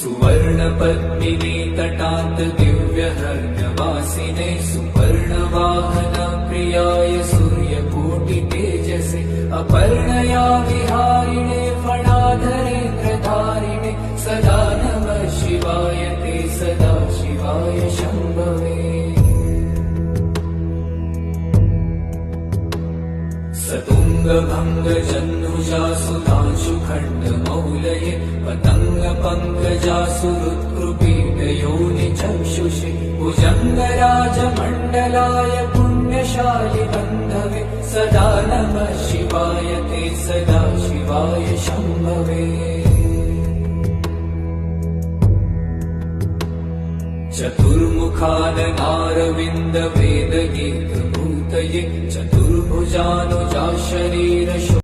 सुवर्णपद्मिनी तटात् दिव्यहर्गवासिने सुवर्णवाहन प्रियाय सूर्यकोटितेजसे अपर्णया विहारिणे फणाधरेन्द्रधारिणे सदा नमः शिवाय ते सदा शिवाय शम्भवे। सतुङ्गभङ्गजह्नुजा सुधांशुखण्डमौलये पतङ्गपङ्कजा सुहृत्कृपीडयोनिचक्षुषे भुजङ्गराजमण्डलाय पुण्यशालि बन्धवे सदा नमः शिवाय ते सदा शिवाय शम्भवे। चतुर्मुखाननारविन्द वेदगीतभूतये चतुर्भुजानुजा शरीर